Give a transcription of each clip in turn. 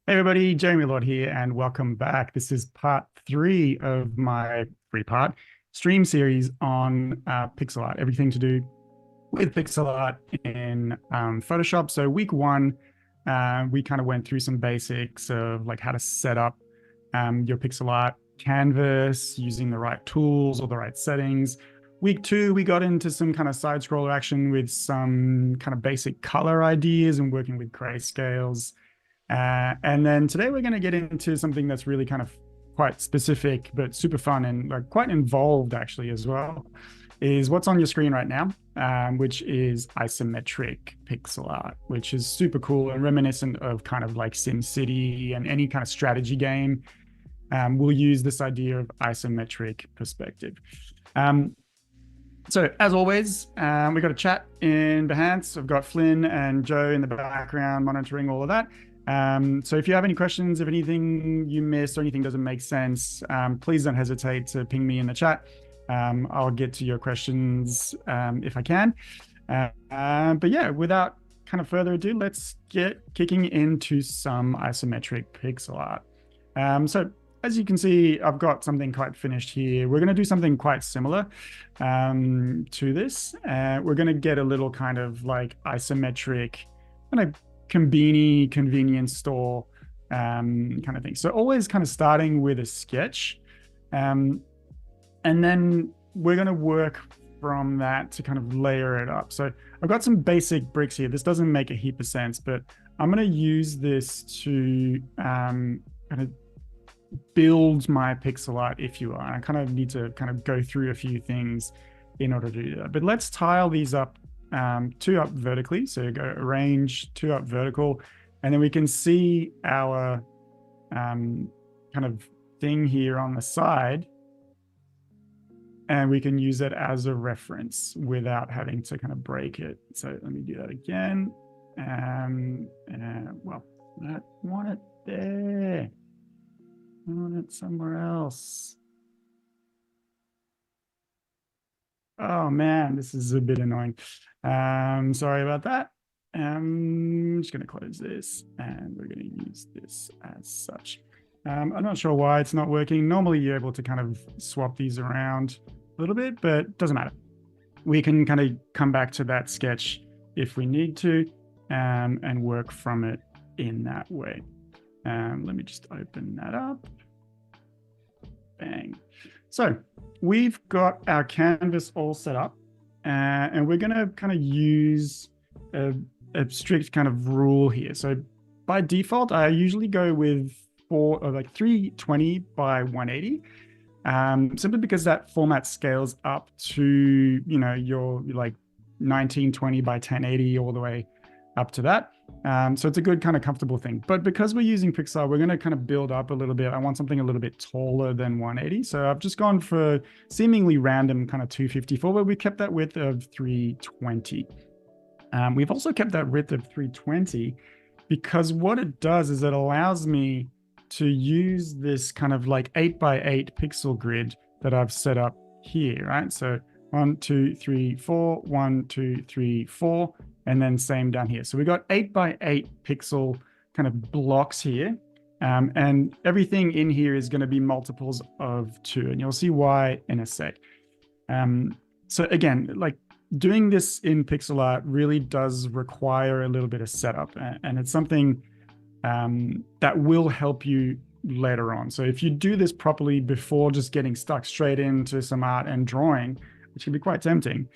Hey everybody, Jeremy Lord here, and welcome back. This is part three of my three-part stream series on pixel art, everything to do with pixel art in Photoshop. So week one, we kind of went through some basics of like how to set up your pixel art canvas using the right tools or the right settings. Week two, we got into some kind of side scroller action with some kind of basic color ideas and working with grayscales. And then today we're going to get into something that's really kind of quite specific, but super fun and like quite involved actually as well, is what's on your screen right now, which is isometric pixel art, which is super cool and reminiscent of kind of like SimCity and any kind of strategy game. We'll use this idea of isometric perspective. So as always, we got a chat in Behance. I've got Flynn and Joe in the background monitoring all of that. So if you have any questions, if anything you missed or anything doesn't make sense, please don't hesitate to ping me in the chat. I'll get to your questions if I can. But yeah, without kind of further ado, let's get kicking into some isometric pixel art. So as you can see, I've got something quite finished here. We're going to do something quite similar to this. We're going to get a little kind of like isometric kind of convenience store kind of thing. So always kind of starting with a sketch. And then we're going to work from that to kind of layer it up. So I've got some basic bricks here. This doesn't make a heap of sense, but I'm going to use this to kind of build my pixel art, if you are. I kind of need to kind of go through a few things in order to do that. But let's tile these up, two up vertically. So go arrange, two up vertical, and then we can see our kind of thing here on the side, and we can use it as a reference without having to kind of break it. So let me do that again. Well, I want it there. I want it somewhere else. Oh man, this is a bit annoying. Sorry about that. I'm just going to close this and we're going to use this as such. I'm not sure why it's not working. Normally you're able to kind of swap these around a little bit, but it doesn't matter. We can kind of come back to that sketch if we need to and work from it in that way. Let me just open that up. Bang. So we've got our canvas all set up and we're going to kind of use a strict kind of rule here. So by default, I usually go with 320 by 180, simply because that format scales up to, you know, your like 1920 by 1080 all the way up to that. So it's a good kind of comfortable thing. But because we're using Pixar, we're going to kind of build up a little bit. I want something a little bit taller than 180. So I've just gone for seemingly random kind of 254, but we kept that width of 320. We've also kept that width of 320 because what it does is it allows me to use this kind of like 8 by 8 pixel grid that I've set up here, right? So 1, 2, 3, 4, 1, 2, 3, 4, and then same down here. So we got 8 by 8 pixel kind of blocks here. And everything in here is going to be multiples of 2, and you'll see why in a sec. So again, like doing this in pixel art really does require a little bit of setup, and it's something that will help you later on. So if you do this properly before just getting stuck straight into some art and drawing, which can be quite tempting,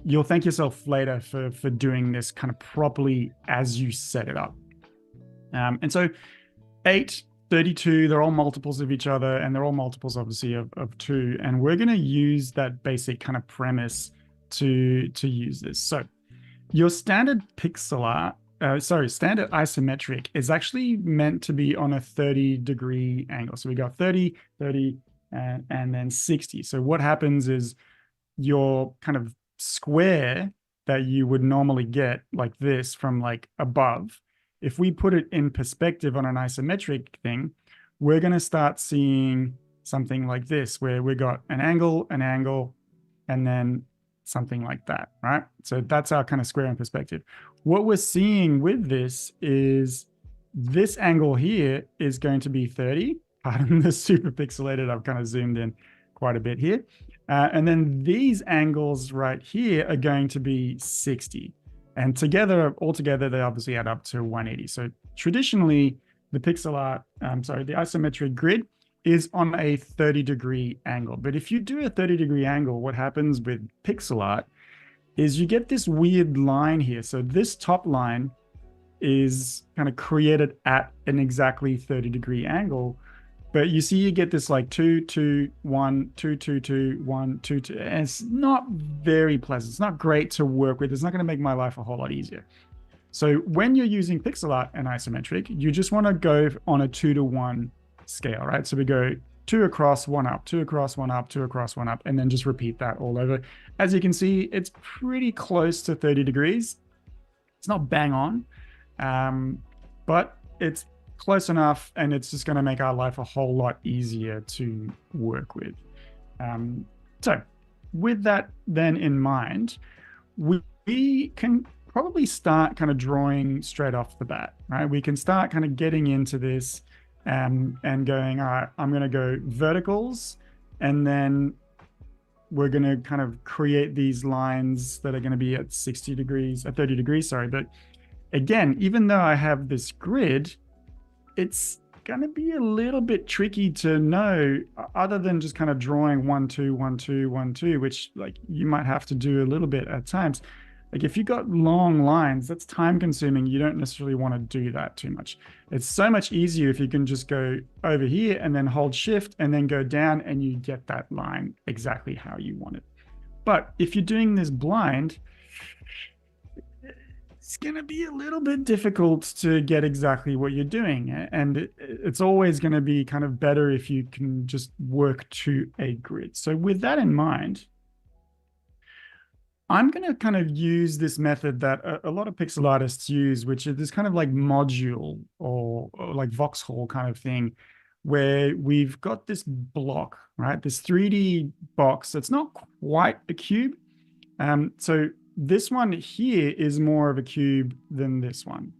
you'll thank yourself later for doing this kind of properly as you set it up. And so 8, 32, they're all multiples of each other, and they're all multiples obviously of 2. And we're going to use that basic kind of premise to use this. So your standard pixel art, standard isometric is actually meant to be on a 30-degree angle. So we got 30, 30, and then 60. So what happens is your kind of square that you would normally get like this from like above, if we put it in perspective on an isometric thing, we're going to start seeing something like this, where we got an angle, and then something like that, right? So that's our kind of square in perspective. What we're seeing with this is This angle here is going to be 30. Pardon the super pixelated, I've kind of zoomed in quite a bit here. And then these angles right here are going to be 60. And together, altogether, they obviously add up to 180. So traditionally, the pixel art, the isometric grid is on a 30-degree angle. But if you do a 30-degree angle, what happens with pixel art is you get this weird line here. So this top line is kind of created at an exactly 30-degree angle. But you see, you get this like 2, 2, 1, 2, 2, 2, 1, 2, 2. And it's not very pleasant. It's not great to work with. It's not going to make my life a whole lot easier. So when you're using pixel art and isometric, you just want to go on a 2-to-1 scale, right? So we go 2 across, 1 up, 2 across, 1 up, 2 across, 1 up, and then just repeat that all over. As you can see, it's pretty close to 30 degrees. It's not bang on, but it's close enough, and it's just going to make our life a whole lot easier to work with. So with that then in mind, we can probably start kind of drawing straight off the bat, right? We can start kind of getting into this and going, all right, I'm going to go verticals, and then we're going to kind of create these lines that are going to be at 60 degrees, at 30 degrees, sorry. But again, even though I have this grid, it's going to be a little bit tricky to know, other than just kind of drawing 1, 2, 1, 2, 1, 2, which like you might have to do a little bit at times. Like if you've got long lines, that's time consuming. You don't necessarily want to do that too much. It's so much easier if you can just go over here and then hold shift and then go down, and you get that line exactly how you want it. But if you're doing this blind, it's going to be a little bit difficult to get exactly what you're doing. And it's always going to be kind of better if you can just work to a grid. So with that in mind, I'm going to kind of use this method that a lot of pixel artists use, which is this kind of like module or like Vauxhall kind of thing, where we've got this block, right? This 3D box that's not quite a cube. So this one here is more of a cube than this one.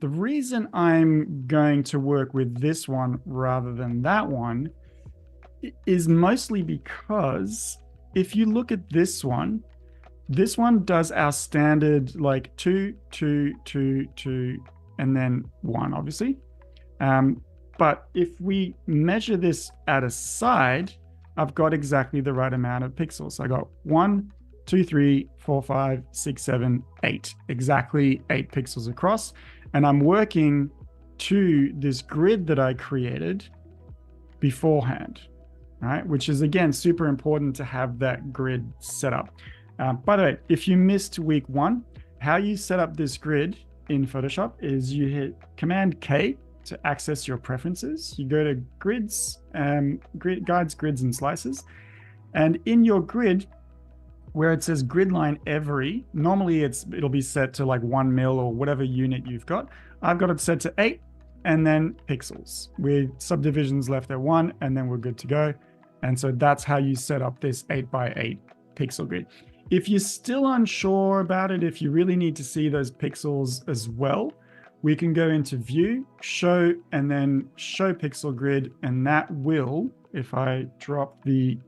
The reason I'm going to work with this one rather than that one is mostly because if you look at this one does our standard like 2, 2, 2, 2, and then 1, obviously. But if we measure this at a side, I've got exactly the right amount of pixels. So I got 1, 2, 3, 4, 5, 6, 7, 8, exactly 8 pixels across. And I'm working to this grid that I created beforehand, right? Which is, again, super important to have that grid set up. By the way, if you missed week 1, how you set up this grid in Photoshop is you hit Command K to access your preferences. You go to grids, guides, grids, and slices. And in your grid, where it says grid line every, normally it'll be set to like 1 mil or whatever unit you've got. I've got it set to 8 and then pixels with subdivisions left at 1, and then we're good to go. And so that's how you set up this 8x8 pixel grid. If you're still unsure about it, if you really need to see those pixels as well, we can go into View, Show, and then Show Pixel Grid, and that will, if I drop the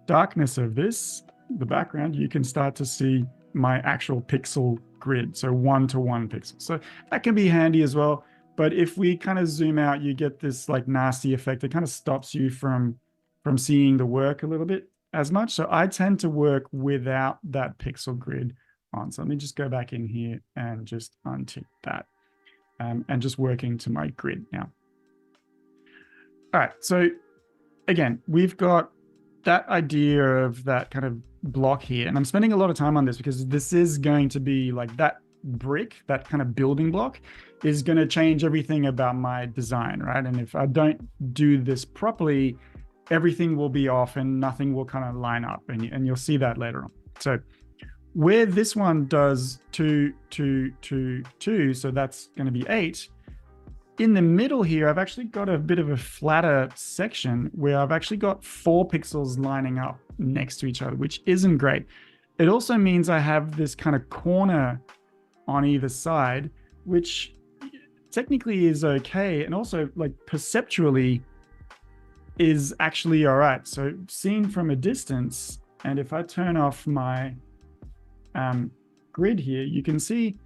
darkness of this, the background, you can start to see my actual pixel grid, so 1-to-1 pixels. So that can be handy as well. But if we kind of zoom out, you get this like nasty effect. It kind of stops you from seeing the work a little bit as much. So I tend to work without that pixel grid on. So let me just go back in here and just untick that, and just working to my grid now. All right, so again, we've got that idea of that kind of block here, and I'm spending a lot of time on this because this is going to be like that brick, that kind of building block is going to change everything about my design, right? And if I don't do this properly, everything will be off and nothing will kind of line up, and you'll see that later on. So where this one does 2, 2, 2, 2, so that's going to be 8. In the middle here, I've actually got a bit of a flatter section where I've actually got 4 pixels lining up next to each other, which isn't great. It also means I have this kind of corner on either side, which technically is okay, and also like perceptually is actually all right. So seen from a distance, and if I turn off my grid here, you can see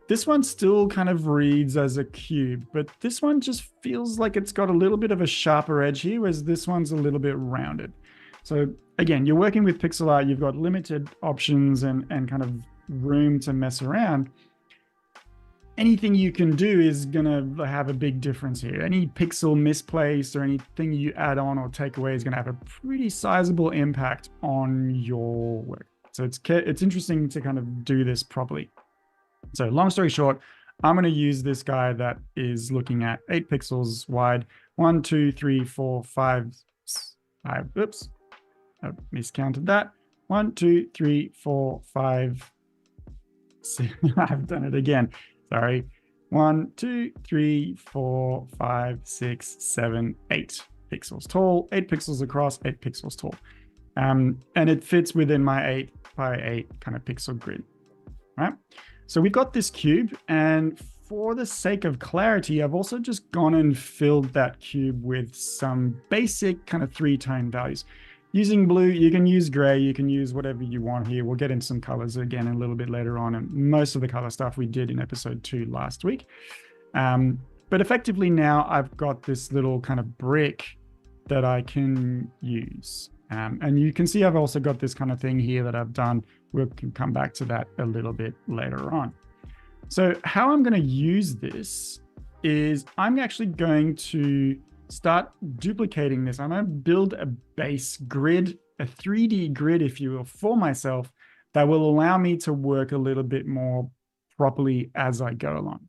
this one still kind of reads as a cube, but this one just feels like it's got a little bit of a sharper edge here, whereas this one's a little bit rounded. So again, you're working with pixel art, you've got limited options and kind of room to mess around. Anything you can do is gonna have a big difference here. Any pixel misplaced or anything you add on or take away is gonna have a pretty sizable impact on your work. So it's interesting to kind of do this properly. So long story short, I'm going to use this guy that is looking at 8 pixels wide. 1, 2, 3, 4, 5, 5. Oops, I miscounted that. 1, 2, 3, 4, 5. 6. I've done it again. Sorry. 1, 2, 3, 4, 5, 6, 7, 8 pixels tall. 8 pixels across, 8 pixels tall. And it fits within my 8 by 8 kind of pixel grid. Right? So we've got this cube, and for the sake of clarity, I've also just gone and filled that cube with some basic kind of 3-tone values. Using blue, you can use gray, you can use whatever you want here. We'll get into some colors again a little bit later on, and most of the color stuff we did in episode 2 last week. But effectively now I've got this little kind of brick that I can use. And you can see I've also got this kind of thing here that I've done. We can come back to that a little bit later on. So how I'm going to use this is I'm actually going to start duplicating this. I'm going to build a base grid, a 3D grid, if you will, for myself that will allow me to work a little bit more properly as I go along.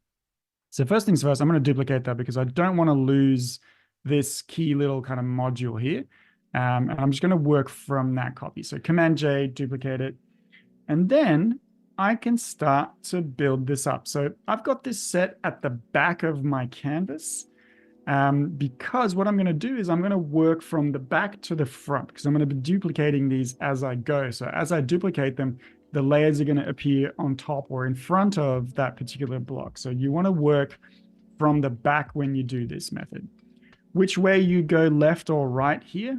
So first things first, I'm going to duplicate that because I don't want to lose this key little kind of module here. And I'm just going to work from that copy. So Command J, duplicate it. And then I can start to build this up. So I've got this set at the back of my canvas because what I'm going to do is I'm going to work from the back to the front because I'm going to be duplicating these as I go. So as I duplicate them, the layers are going to appear on top or in front of that particular block. So you want to work from the back when you do this method. Which way you go, left or right here,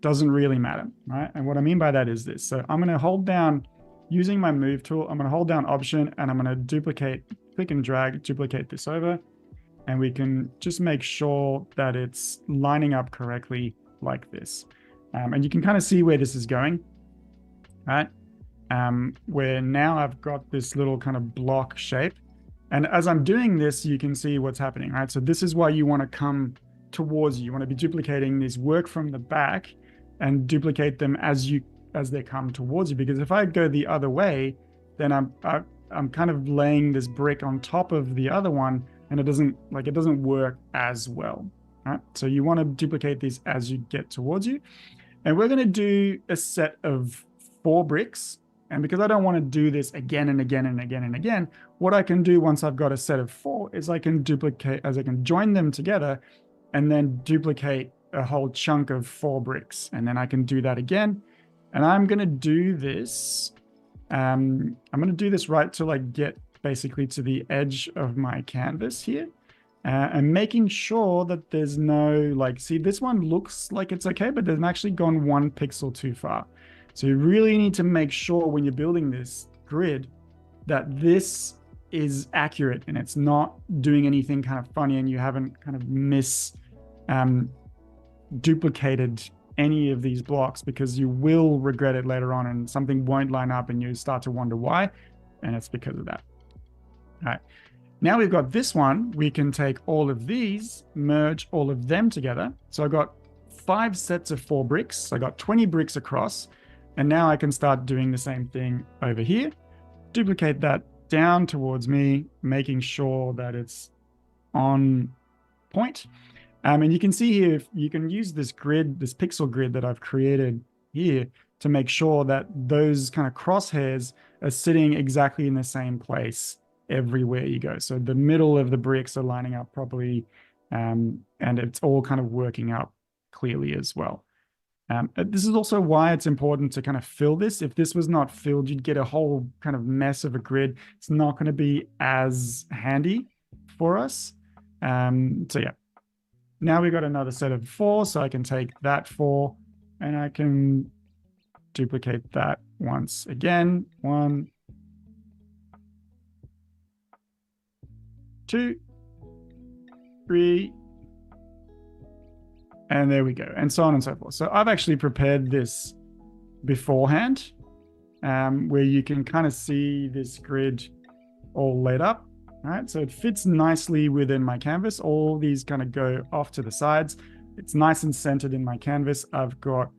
doesn't really matter, right? And what I mean by that is this. So I'm going to hold down, using my move tool, I'm going to hold down Option and I'm going to duplicate, click and drag, duplicate this over. And we can just make sure that it's lining up correctly like this. And you can kind of see where this is going, right? Where now I've got this little kind of block shape. And as I'm doing this, you can see what's happening, right? So this is why you want to come towards you. You want to be duplicating these work from the back and duplicate them as they come towards you. Because if I go the other way, then I'm kind of laying this brick on top of the other one, and it doesn't work as well. Right? So you want to duplicate these as you get towards you. And we're going to do a set of 4 bricks. And because I don't want to do this again and again and again and again, what I can do once I've got a set of 4 is I can join them together and then duplicate a whole chunk of 4 bricks. And then I can do that again. And I'm going to do this. I'm going to do this right till I get basically to the edge of my canvas here. And making sure that there's no, see, this one looks like it's okay, but they've actually gone 1 pixel too far. So you really need to make sure when you're building this grid that this is accurate and it's not doing anything kind of funny and you haven't kind of duplicated any of these blocks, because you will regret it later on and something won't line up and you start to wonder why, and it's because of that. All right, now we've got this one, we can take all of these, merge all of them together. So I got 5 sets of 4 bricks. I got 20 bricks across, and now I can start doing the same thing over here. Duplicate that down towards me, making sure that it's on point. And you can see here, if you can use this grid, this pixel grid that I've created here to make sure that those kind of crosshairs are sitting exactly in the same place everywhere you go. So the middle of the bricks are lining up properly, and it's all kind of working out clearly as well. This is also why it's important to kind of fill this. If this was not filled, you'd get a whole kind of mess of a grid. It's not going to be as handy for us. So yeah, now we've got another set of 4, so I can take that 4 and I can duplicate that once again. 1, 2, 3, and there we go, and so on and so forth. So I've actually prepared this beforehand, where you can kind of see this grid all laid up. All right, so it fits nicely within my canvas. All these kind of go off to the sides. It's nice and centered in my canvas. I've got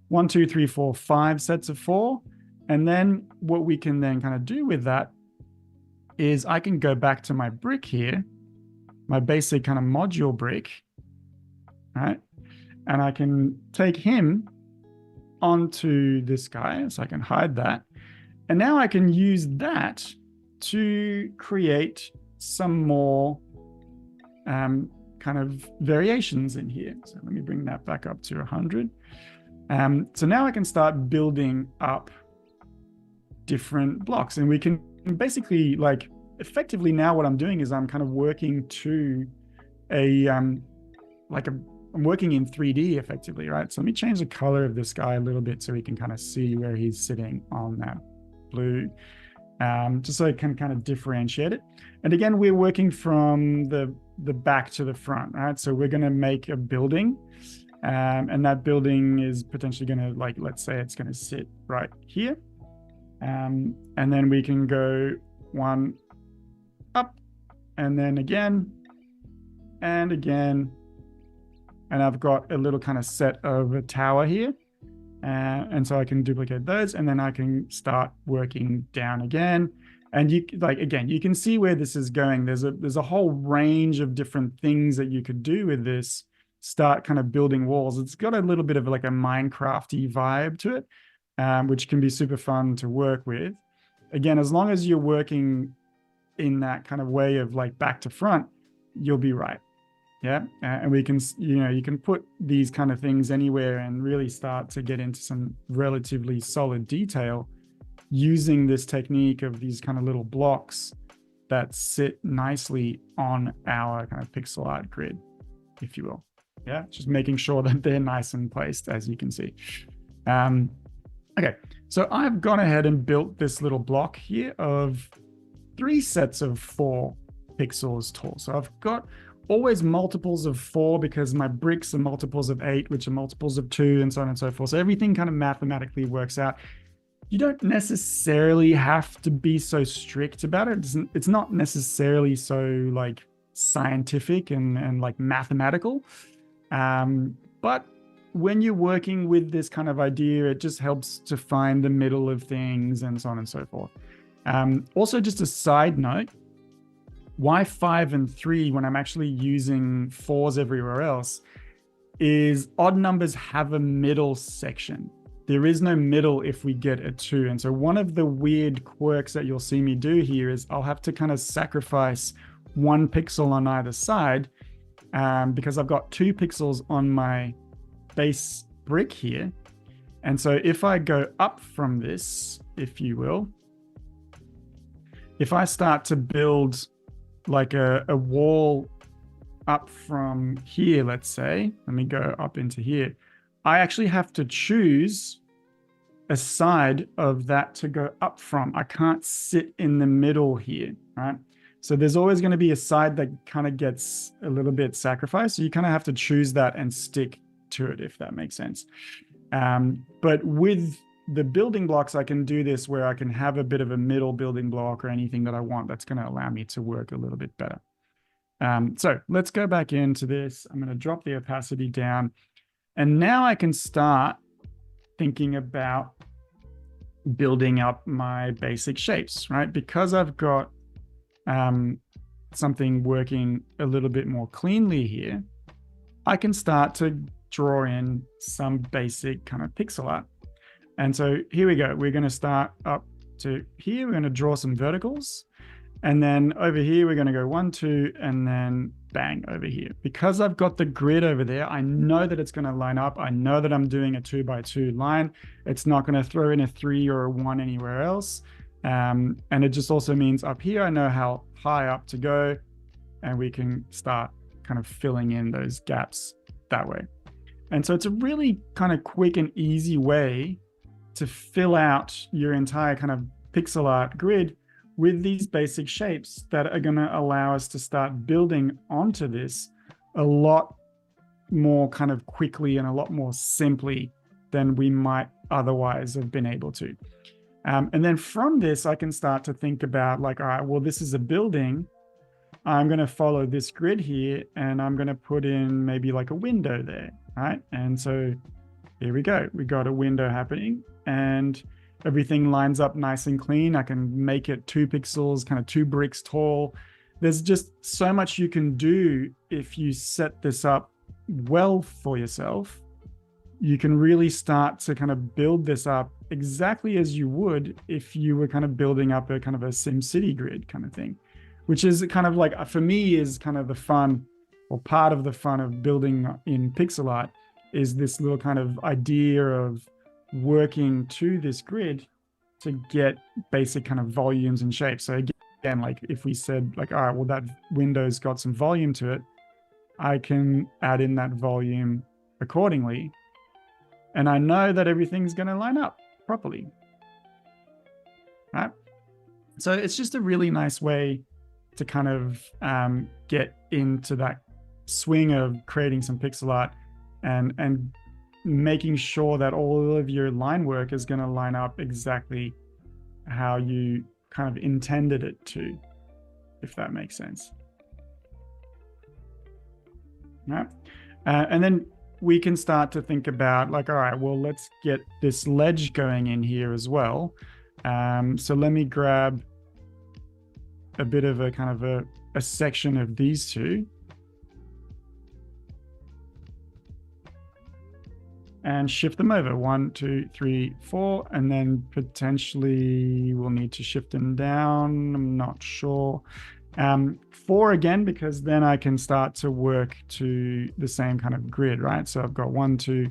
1, 2, 3, 4, 5 sets of 4. And then what we can then kind of do with that is I can go back to my brick here, my basic kind of module brick, right? And I can take him onto this guy, so I can hide that. And now I can use that to create some more kind of variations in here. So let me bring that back up to 100. So now I can start building up different blocks, and we can basically, like, effectively now what I'm doing is I'm kind of working to I'm working in 3D effectively, right? So let me change the color of this guy a little bit so we can kind of see where he's sitting on that blue, just so I can kind of differentiate it. And again, we're working from the back to the front, right? So we're going to make a building, and that building is potentially going to, like, let's say it's going to sit right here. And then we can go 1 up, and then again, and again. And I've got a little kind of set of a tower here. And so I can duplicate those, and then I can start working down again. And you, like, again, you can see where this is going. There's a whole range of different things that you could do with this. Start kind of building walls. It's got a little bit of like a Minecraft-y vibe to it, which can be super fun to work with. Again, as long as you're working in that kind of way of like back to front, you'll be right. Yeah, and we can, you can put these kind of things anywhere and really start to get into some relatively solid detail using this technique of these kind of little blocks that sit nicely on our kind of pixel art grid, if you will. Yeah, just making sure that they're nice and placed, as you can see. Okay, so I've gone ahead and built this little block here of 3 sets of 4 pixels tall. So I've got always multiples of 4 because my bricks are multiples of 8, which are multiples of 2, and so on and so forth. So everything kind of mathematically works out. You don't necessarily have to be so strict about it. It's not necessarily so like scientific and like mathematical. But when you're working with this kind of idea, it just helps to find the middle of things and so on and so forth. Also, just a side note, why 5 and 3 when I'm actually using 4s everywhere else is odd numbers have a middle section. There is no middle if we get a 2. And so one of the weird quirks that you'll see me do here is I'll have to kind of sacrifice 1 pixel on either side, because I've got 2 pixels on my base brick here. And so if I go up from this, if you will, if I start to build like a wall up from here, let's say, let me go up into here, I actually have to choose a side of that to go up from. I can't sit in the middle here, right? So there's always going to be a side that kind of gets a little bit sacrificed. So you kind of have to choose that and stick to it, if that makes sense. But with the building blocks, I can do this where I can have a bit of a middle building block or anything that I want that's going to allow me to work a little bit better. So let's go back into this. I'm going to drop the opacity down. And now I can start thinking about building up my basic shapes, right? Because I've got something working a little bit more cleanly here, I can start to draw in some basic kind of pixel art. And so here we go. We're going to start up to here. We're going to draw some verticals. And then over here, we're going to go 1, 2, and then bang over here. Because I've got the grid over there, I know that it's going to line up. I know that I'm doing a 2 by 2 line. It's not going to throw in a 3 or a 1 anywhere else. And it just also means up here, I know how high up to go. and we can start kind of filling in those gaps that way. And so it's a really kind of quick and easy way to fill out your entire kind of pixel art grid with these basic shapes that are going to allow us to start building onto this a lot more kind of quickly and a lot more simply than we might otherwise have been able to. And then from this, I can start to think about like, all right, well, this is a building. I'm going to follow this grid here, and I'm going to put in maybe like a window there, right? And so here we go. We got a window happening, and everything lines up nice and clean. I can make it 2 pixels, kind of 2 bricks tall. There's just so much you can do if you set this up well for yourself. You can really start to kind of build this up exactly as you would if you were kind of building up a kind of a SimCity grid kind of thing, which is kind of like, for me, is kind of the fun, or part of the fun of building in pixel art, is this little kind of idea of working to this grid to get basic kind of volumes and shapes. So again, like if we said like, all right, well, that window's got some volume to it, I can add in that volume accordingly. And I know that everything's going to line up properly, right? So it's just a really nice way to kind of get into that swing of creating some pixel art and making sure that all of your line work is going to line up exactly how you kind of intended it to, if that makes sense. Right? And then we can start to think about like, all right, well, let's get this ledge going in here as well. So let me grab a bit of a kind of a section of these two and shift them over 1, 2, 3, 4, and then potentially we'll need to shift them down. I'm not sure. 4 again, because then I can start to work to the same kind of grid, right? So I've got 1, 2,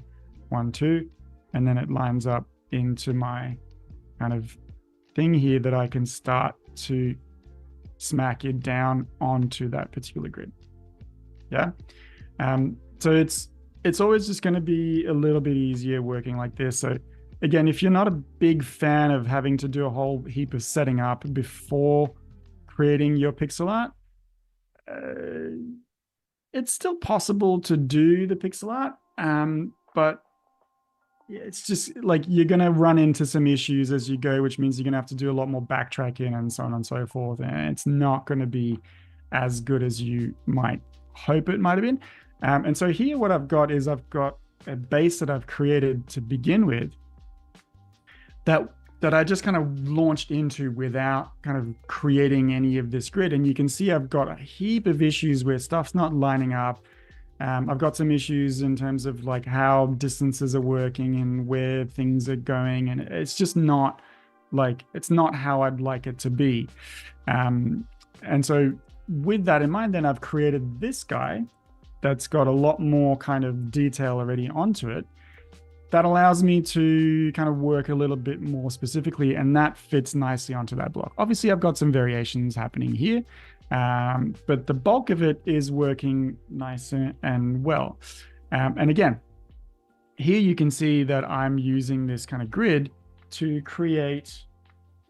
1, 2, and then it lines up into my kind of thing here that I can start to smack it down onto that particular grid. Yeah. So it's always just going to be a little bit easier working like this. So again, if you're not a big fan of having to do a whole heap of setting up before creating your pixel art, it's still possible to do the pixel art, but it's just like you're going to run into some issues as you go, which means you're going to have to do a lot more backtracking and so on and so forth. And it's not going to be as good as you might hope it might have been. And so here what I've got is I've got a base that I've created to begin with that I just kind of launched into without kind of creating any of this grid. And you can see I've got a heap of issues where stuff's not lining up. I've got some issues in terms of like how distances are working and where things are going. And it's just not like, it's not how I'd like it to be. And so with that in mind, then I've created this guy that's got a lot more kind of detail already onto it. That allows me to kind of work a little bit more specifically, and that fits nicely onto that block. Obviously, I've got some variations happening here, but the bulk of it is working nice and well. And again, here you can see that I'm using this kind of grid to create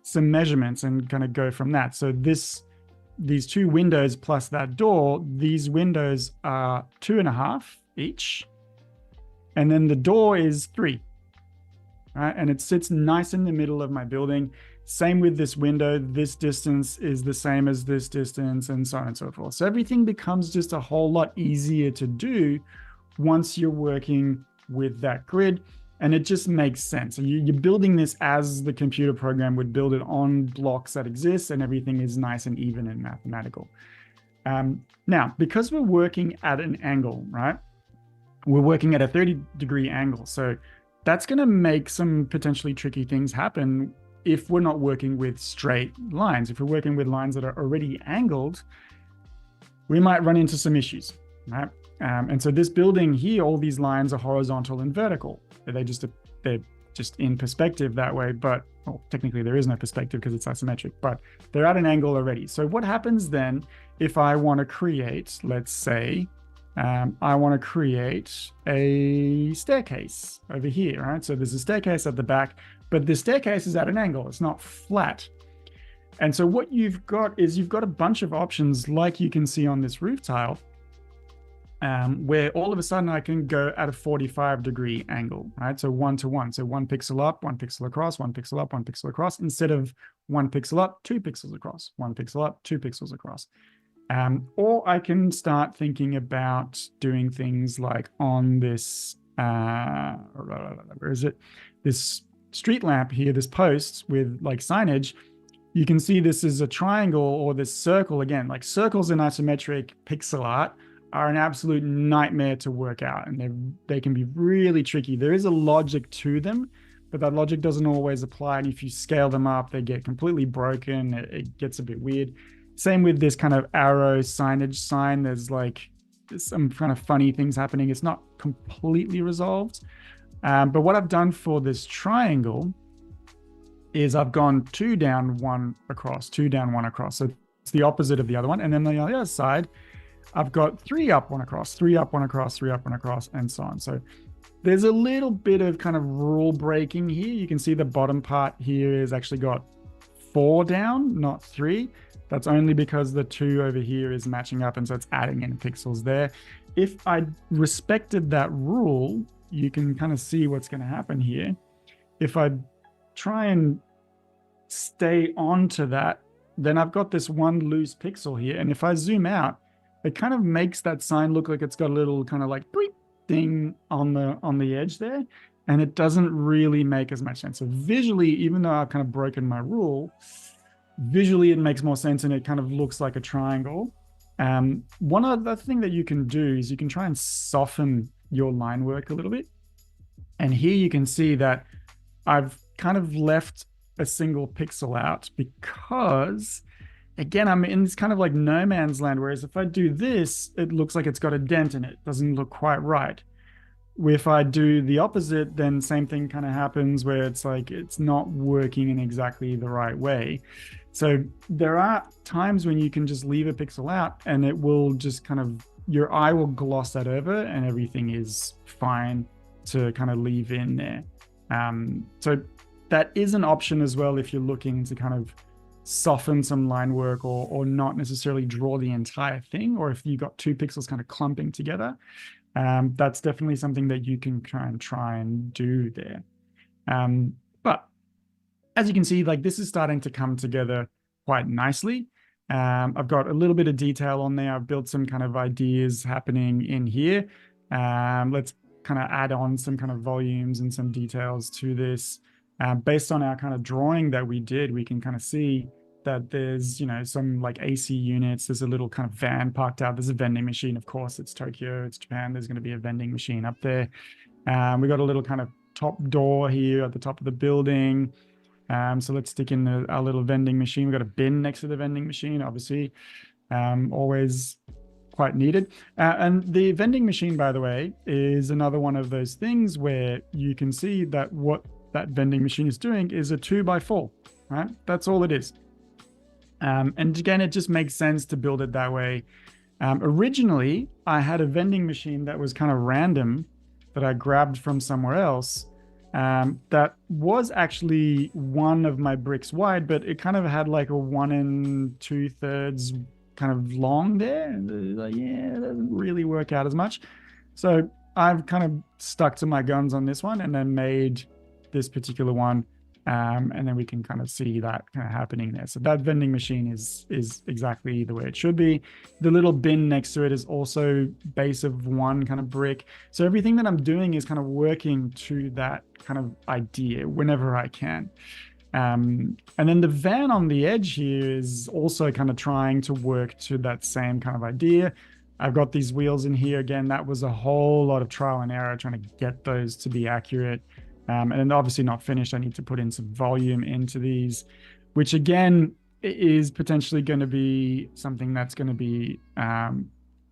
some measurements and kind of go from that. So these 2 windows plus that door, these windows are 2.5 each. And then the door is 3, right? And it sits nice in the middle of my building. Same with this window. This distance is the same as this distance, and so on and so forth. So everything becomes just a whole lot easier to do once you're working with that grid. And it just makes sense. You're building this as the computer program would build it on blocks that exist, and everything is nice and even and mathematical. Now, because we're working at an angle, right? We're working at a 30-degree angle. So that's going to make some potentially tricky things happen if we're not working with straight lines. If we're working with lines that are already angled, we might run into some issues, right? And so this building here, all these lines are horizontal and vertical. They're just in perspective that way, but well, technically there is no perspective because it's isometric, but they're at an angle already. So what happens then if I want to create, let's say, I want to create a staircase over here, right? So there's a staircase at the back, but the staircase is at an angle. It's not flat. And so what you've got is you've got a bunch of options like you can see on this roof tile, where all of a sudden I can go at a 45-degree angle, right? So 1 to 1. So 1 pixel up, 1 pixel across, 1 pixel up, 1 pixel across, instead of 1 pixel up, 2 pixels across, 1 pixel up, 2 pixels across. Or I can start thinking about doing things like on this, where is it? This street lamp here, this post with like signage, you can see this is a triangle or this circle. Again, like circles in isometric pixel art are an absolute nightmare to work out, and they can be really tricky. There is a logic to them, but that logic doesn't always apply. And if you scale them up, they get completely broken. It gets a bit weird. Same with this kind of arrow signage sign. There's some kind of funny things happening. It's not completely resolved. But what I've done for this triangle is I've gone 2 down, 1 across, 2 down, 1 across. So it's the opposite of the other one. And then on the other side, I've got 3 up, 1 across, 3 up, 1 across, 3 up, 1 across, and so on. So there's a little bit of kind of rule breaking here. You can see the bottom part here is actually got 4 down, not 3. That's only because the 2 over here is matching up, and so it's adding in pixels there. If I respected that rule, you can kind of see what's going to happen here. If I try and stay onto that, then I've got this one loose pixel here. And if I zoom out, it kind of makes that sign look like it's got a little kind of like ding on the edge there. And it doesn't really make as much sense. So visually, even though I've kind of broken my rule, visually it makes more sense and it kind of looks like a triangle. One other thing that you can do is you can try and soften your line work a little bit. And here you can see that I've kind of left a single pixel out because, again, I'm in this kind of like no man's land. Whereas if I do this, it looks like it's got a dent in it. It doesn't look quite right. If I do the opposite, then same thing kind of happens where it's like it's not working in exactly the right way. So there are times when you can just leave a pixel out and it will just kind of, your eye will gloss that over and everything is fine to kind of leave in there. So that is an option as well if you're looking to kind of soften some line work or not necessarily draw the entire thing, or if you got 2 pixels kind of clumping together. That's definitely something that you can try and do there. But as you can see, like this is starting to come together quite nicely. I've got a little bit of detail on there. I've built some kind of ideas happening in here. Let's kind of add on some kind of volumes and some details to this. Based on our kind of drawing that we did, we can kind of see that there's, you know, some like AC units. There's a little kind of van parked out. There's a vending machine. Of course, it's Tokyo, it's Japan. There's going to be a vending machine up there. We got a little kind of top door here at the top of the building. So let's stick in our little vending machine. We've got a bin next to the vending machine, obviously, always quite needed. And the vending machine, by the way, is another one of those things where you can see that what that vending machine is doing is a 2x4, right? That's all it is. And again, it just makes sense to build it that way. Originally, I had a vending machine that was kind of random that I grabbed from somewhere else. That was actually one of my bricks wide, but it kind of had like a 1 2/3 kind of long there. And like, yeah, it doesn't really work out as much. So I've kind of stuck to my guns on this one and then made this particular one. And then we can kind of see that kind of happening there. So that vending machine is exactly the way it should be. The little bin next to it is also base of 1 kind of brick. So everything that I'm doing is kind of working to that kind of idea whenever I can. And then the van on the edge here is also kind of trying to work to that same kind of idea. I've got these wheels in here. Again, that was a whole lot of trial and error trying to get those to be accurate. And then obviously not finished. I need to put in some volume into these, which again is potentially going to be something that's going to be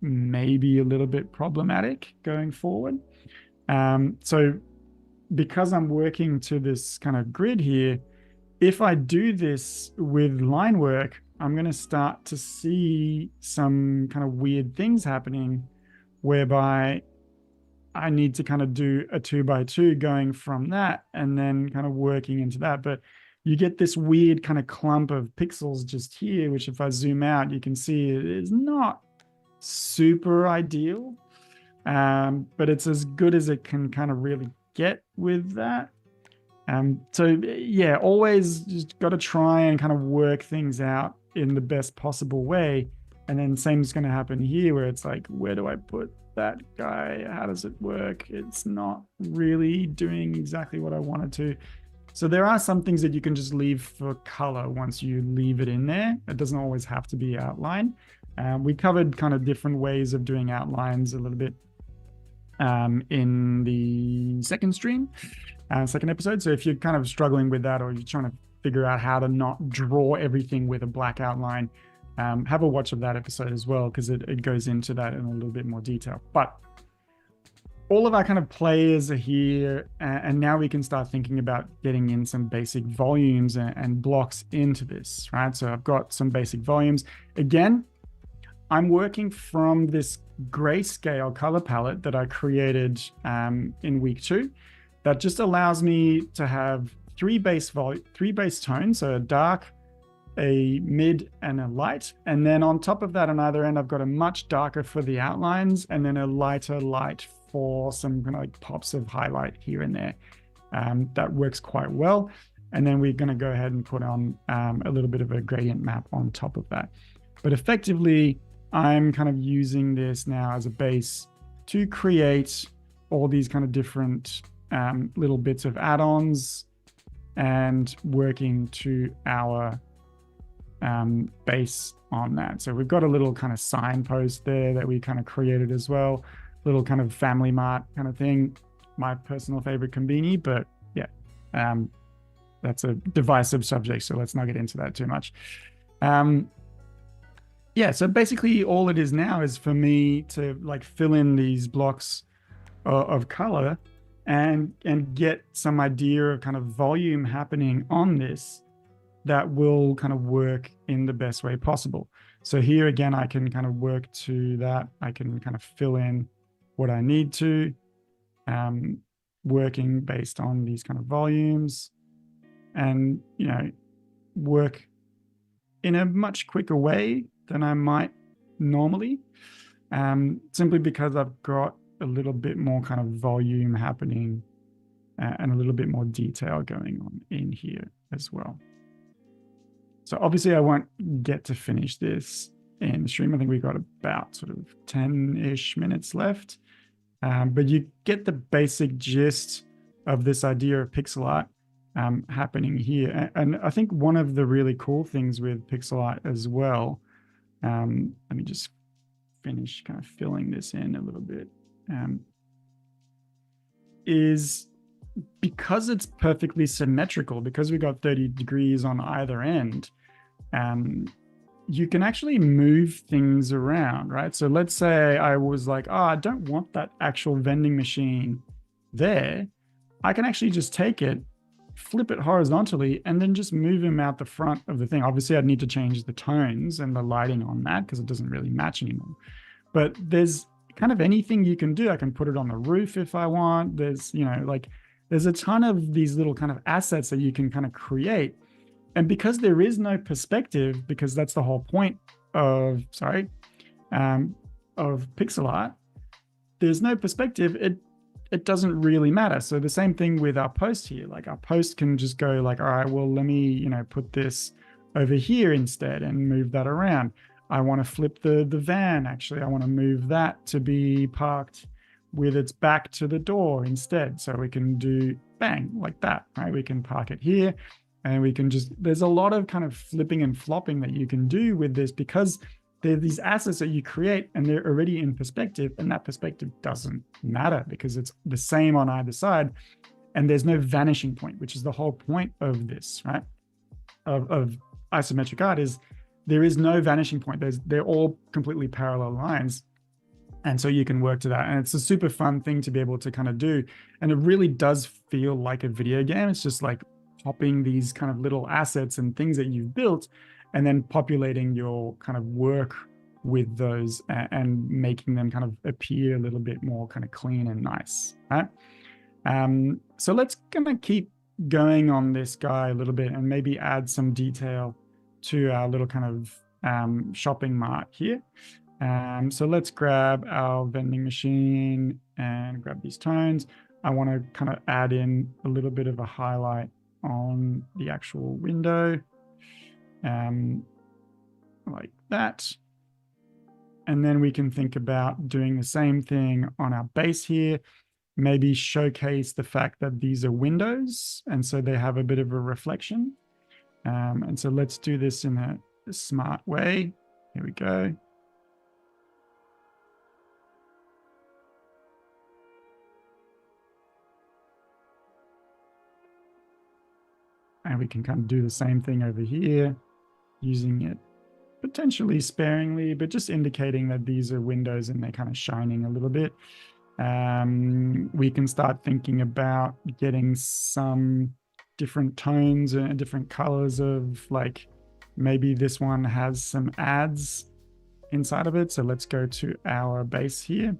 maybe a little bit problematic going forward. So because I'm working to this kind of grid here, if I do this with line work, I'm going to start to see some kind of weird things happening whereby I need to kind of do a 2x2 going from that and then kind of working into that. But you get this weird kind of clump of pixels just here, which if I zoom out, you can see it is not super ideal, but it's as good as it can kind of really get with that. So yeah, always just got to try and kind of work things out in the best possible way. And then same is going to happen here where it's like, where do I put that guy? How does it work? It's not really doing exactly what I wanted to. So there are some things that you can just leave for color once you leave it in there. It doesn't always have to be outline. We covered kind of different ways of doing outlines a little bit in the second stream, second episode. So if you're kind of struggling with that, or you're trying to figure out how to not draw everything with a black outline, have a watch of that episode as well, because it goes into that in a little bit more detail. But all of our kind of players are here, and now we can start thinking about getting in some basic volumes and blocks into this, right? So I've got some basic volumes. Again, I'm working from this grayscale color palette that I created in week 2 that just allows me to have three base tones, so a dark, a mid, and a light. And then on top of that, on either end, I've got a much darker for the outlines and then a lighter light for some kind of like pops of highlight here and there. That works quite well. And then we're going to go ahead and put on a little bit of a gradient map on top of that. But effectively, I'm kind of using this now as a base to create all these kind of different little bits of add-ons and working to our base on that. So we've got a little kind of signpost there that we kind of created as well, little kind of family mart kind of thing. My personal favorite conveni, but yeah, that's a divisive subject, so let's not get into that too much. Yeah, so basically all it is now is for me to like fill in these blocks of color and get some idea of kind of volume happening on this that will kind of work in the best way possible. So here again, I can kind of work to that. I can kind of fill in what I need to, working based on these kind of volumes, and, you know, work in a much quicker way than I might normally, simply because I've got a little bit more kind of volume happening and a little bit more detail going on in here as well. So obviously I won't get to finish this in the stream. I think we've got about sort of 10-ish minutes left, but you get the basic gist of this idea of pixel art happening here. And I think one of the really cool things with pixel art as well, let me just finish kind of filling this in a little bit, is because it's perfectly symmetrical, because we got 30 degrees on either end, you can actually move things around, right? So let's say I was like, oh, I don't want that actual vending machine there. I can actually just take it, flip it horizontally, and then just move him out the front of the thing. Obviously, I'd need to change the tones and the lighting on that because it doesn't really match anymore. But there's kind of anything you can do. I can put it on the roof if I want. There's, you know, like there's a ton of these little kind of assets that you can kind of create. And because there is no perspective, because that's the whole point of, of pixel art, there's no perspective, it doesn't really matter. So the same thing with our post here, like our post can just go like, all right, well, let me, you know, put this over here instead and move that around. I want to flip the van. Actually, I want to move that to be parked with its back to the door instead. So we can do bang like that, right? We can park it here and we can just, there's a lot of kind of flipping and flopping that you can do with this because they're these assets that you create and they're already in perspective, and that perspective doesn't matter because it's the same on either side. And there's no vanishing point, which is the whole point of this, right? Of isometric art is there is no vanishing point. They're all completely parallel lines. And so you can work to that. And it's a super fun thing to be able to kind of do. And it really does feel like a video game. It's just like popping these kind of little assets and things that you've built and then populating your kind of work with those and making them kind of appear a little bit more kind of clean and nice, right? So let's kind of keep going on this guy a little bit and maybe add some detail to our little kind of shopping mart here. So let's grab our vending machine and grab these tones. I want to kind of add in a little bit of a highlight on the actual window, like that. And then we can think about doing the same thing on our base here, maybe showcase the fact that these are windows, and so they have a bit of a reflection. And so let's do this in a smart way. Here we go. And we can kind of do the same thing over here, using it potentially sparingly, but just indicating that these are windows and they're kind of shining a little bit. We can start thinking about getting some different tones and different colors of, like, maybe this one has some ads inside of it. So let's go to our base here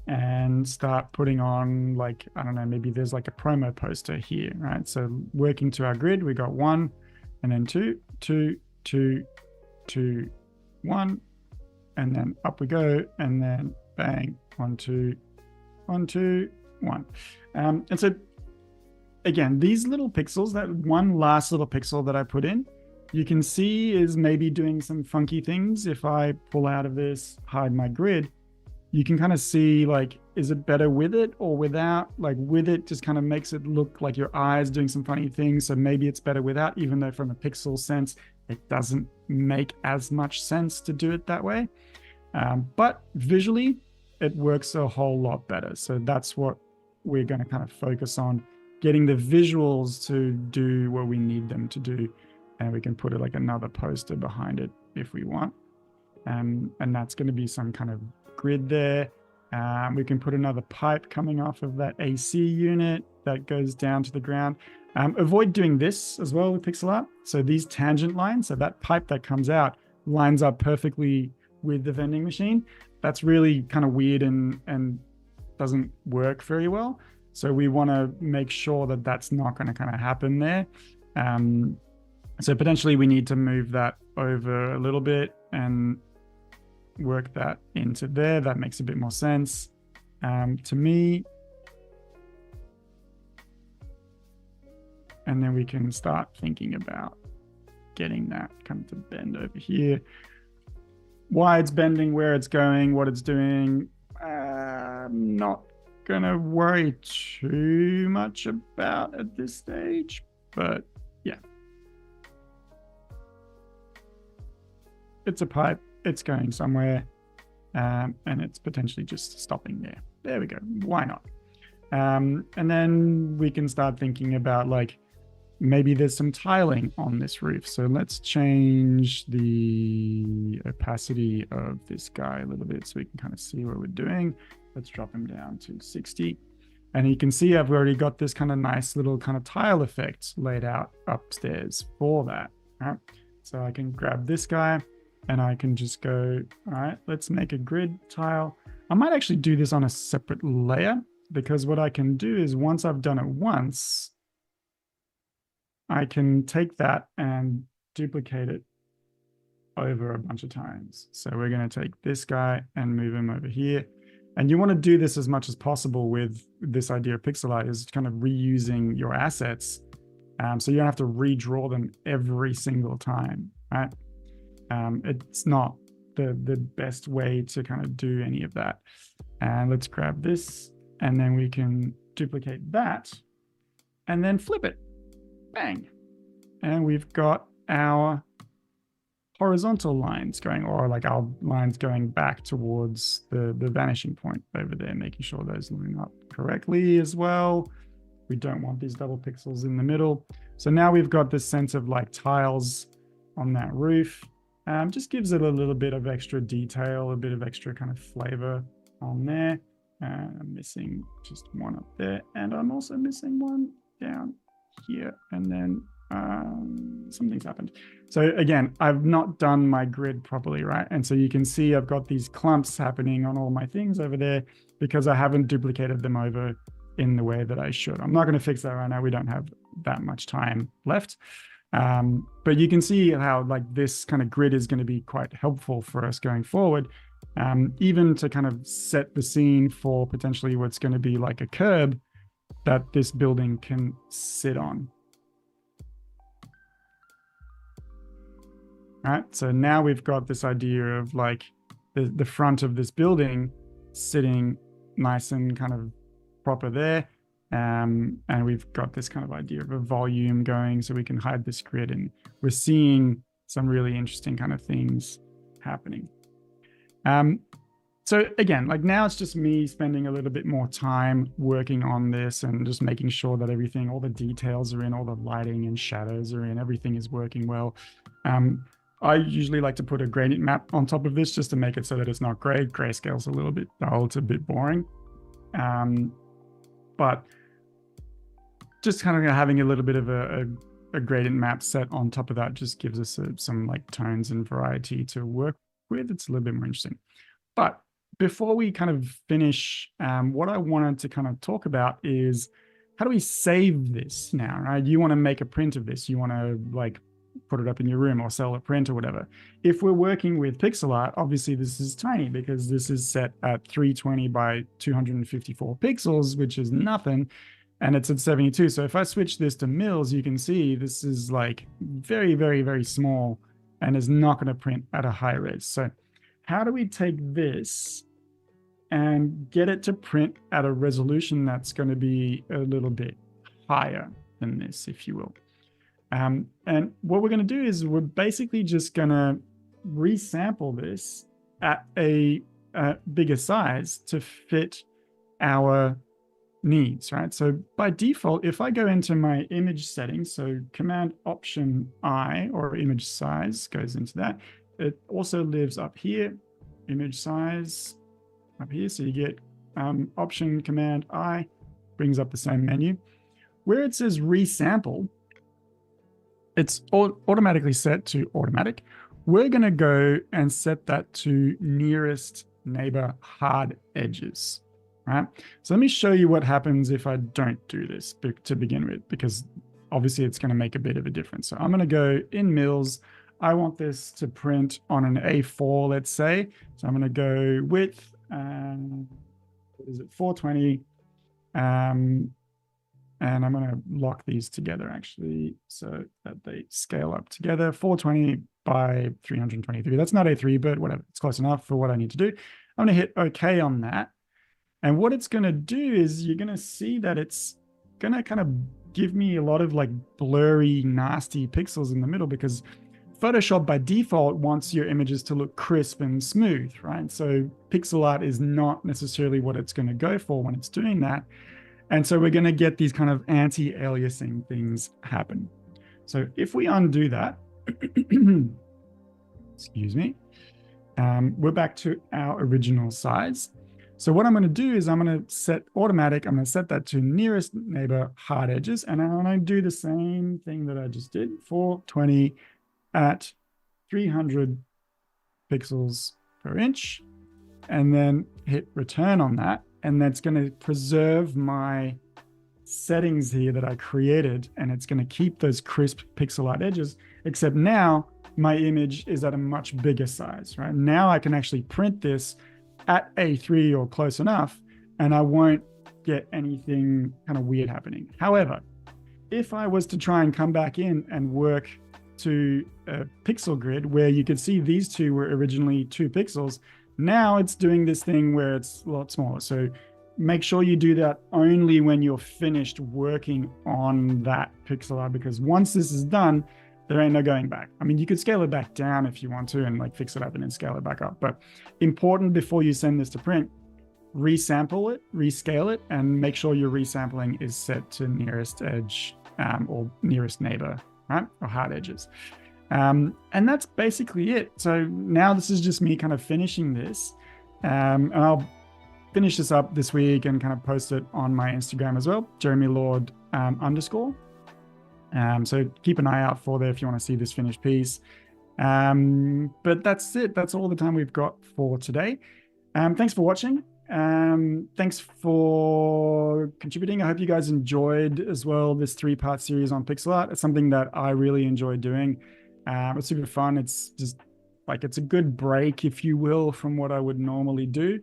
and start putting on, like, I don't know, maybe there's like a promo poster here, right? So working to our grid, we got 1 and then 2, 2, 2, 2, 1, and then up we go, and then bang, 1, 2, 1, 2, 1. And so again, these little pixels, that one last little pixel that I put in, you can see is maybe doing some funky things. If I pull out of this, hide my grid, you can kind of see, like, is it better with it or without? Like, with it just kind of makes it look like your eyes doing some funny things. So maybe it's better without, even though from a pixel sense, it doesn't make as much sense to do it that way. But visually, it works a whole lot better. So that's what we're going to kind of focus on, getting the visuals to do what we need them to do. And we can put it like another poster behind it if we want. And that's going to be some kind of grid there. We can put another pipe coming off of that AC unit that goes down to the ground. Avoid doing this as well with pixel art. So these tangent lines, so that pipe that comes out lines up perfectly with the vending machine. That's really kind of weird and doesn't work very well. So we want to make sure that that's not going to kind of happen there. So potentially we need to move that over a little bit and work that into there. That makes a bit more sense to me. And then we can start thinking about getting that kind of to bend over here. Why it's bending, where it's going, what it's doing, I'm not gonna worry too much about at this stage, but yeah. It's a pipe, it's going somewhere, and it's potentially just stopping there. There we go, why not? And then we can start thinking about, like, maybe there's some tiling on this roof. So let's change the opacity of this guy a little bit so we can kind of see what we're doing. Let's drop him down to 60. And you can see I've already got this kind of nice little kind of tile effect laid out upstairs for that. Right? So I can grab this guy and I can just go, all right, let's make a grid tile. I might actually do this on a separate layer, because what I can do is, once I've done it once, I can take that and duplicate it over a bunch of times. So we're going to take this guy and move him over here. And you want to do this as much as possible with this idea of pixel art, is kind of reusing your assets. So you don't have to redraw them every single time, right? It's not the best way to kind of do any of that. And let's grab this, and then we can duplicate that and then flip it. Bang. And we've got our horizontal lines going, or like our lines going back towards the vanishing point over there, making sure those line up correctly as well. We don't want these double pixels in the middle. So now we've got this sense of like tiles on that roof. Just gives it a little bit of extra detail, a bit of extra kind of flavor on there. I'm missing just one up there, and I'm also missing one down here, and then something's happened. So again, I've not done my grid properly, right? And so you can see I've got these clumps happening on all my things over there because I haven't duplicated them over in the way that I should. I'm not going to fix that right now. We don't have that much time left. But you can see how like this kind of grid is going to be quite helpful for us going forward, even to kind of set the scene for potentially what's going to be like a curb that this building can sit on. All right, so now we've got this idea of like the front of this building sitting nice and kind of proper there. And we've got this kind of idea of a volume going so we can hide this grid, and we're seeing some really interesting kind of things happening. So again, like now it's just me spending a little bit more time working on this and just making sure that everything, all the details are in, all the lighting and shadows are in, everything is working well. I usually like to put a gradient map on top of this just to make it so that it's not gray. Grayscale's a little bit dull, it's a bit boring. But just kind of having a little bit of a gradient map set on top of that just gives us some like tones and variety to work with. It's a little bit more interesting. But before we kind of finish, what I wanted to kind of talk about is how do we save this now, right? You want to make a print of this. You want to like put it up in your room or sell a print or whatever. If we're working with pixel art, obviously this is tiny because this is set at 320 by 254 pixels, which is nothing. And it's at 72. So if I switch this to mils, you can see this is like very, very, very small and is not going to print at a high res. So how do we take this and get it to print at a resolution that's going to be a little bit higher than this, if you will? And what we're going to do is we're basically just going to resample this at a bigger size to fit our needs, right? So by default, if I go into my image settings, so Command Option I, or image size goes into that. It also lives up here, image size up here. So you get Option Command I, brings up the same menu. Where it says resample, it's automatically set to automatic. We're going to go and set that to nearest neighbor hard edges, right? So let me show you what happens if I don't do this to begin with, because obviously it's going to make a bit of a difference. So I'm going to go in mils. I want this to print on an A4, let's say. So I'm going to go width, what is it, 420. And I'm going to lock these together actually so that they scale up together. 420 by 323. That's not A3, but whatever. It's close enough for what I need to do. I'm going to hit OK on that. And what it's going to do is you're going to see that it's going to kind of give me a lot of like blurry, nasty pixels in the middle, because Photoshop by default wants your images to look crisp and smooth, right? So pixel art is not necessarily what it's going to go for when it's doing that. And so we're going to get these kind of anti-aliasing things happen. So if we undo that, excuse me, we're back to our original size. So what I'm going to do is I'm going to set automatic. I'm going to set that to nearest neighbor hard edges. And I'm going to do the same thing that I just did, 420 at 300 pixels per inch, and then hit return on that. And that's going to preserve my settings here that I created, and it's going to keep those crisp pixel art edges, except now my image is at a much bigger size, right? Now I can actually print this at A3 or close enough, and I won't get anything kind of weird happening. However, if I was to try and come back in and work to a pixel grid where you could see these two were originally 2 pixels, now it's doing this thing where it's a lot smaller. So make sure you do that only when you're finished working on that pixel art, because once this is done, there ain't no going back. I mean, you could scale it back down if you want to and like fix it up and then scale it back up. But important before you send this to print, resample it, rescale it, and make sure your resampling is set to nearest edge or nearest neighbor, right? Or hard edges. And that's basically it. So now this is just me kind of finishing this. And I'll finish this up this week and kind of post it on my Instagram as well, Jeremy Lord _. So keep an eye out for there if you want to see this finished piece. But that's it. That's all the time we've got for today. Thanks for watching. Thanks for contributing. I hope you guys enjoyed as well this 3-part series on pixel art. It's something that I really enjoy doing. It's super fun. It's just like, it's a good break, if you will, from what I would normally do.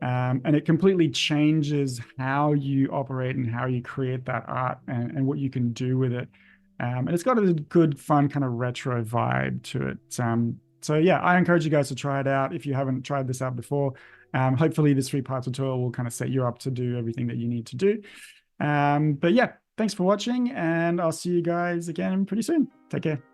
And it completely changes how you operate and how you create that art and what you can do with it. And it's got a good, fun kind of retro vibe to it. So yeah, I encourage you guys to try it out if you haven't tried this out before. Hopefully this 3-part tutorial will kind of set you up to do everything that you need to do. But yeah, thanks for watching, and I'll see you guys again pretty soon. Take care.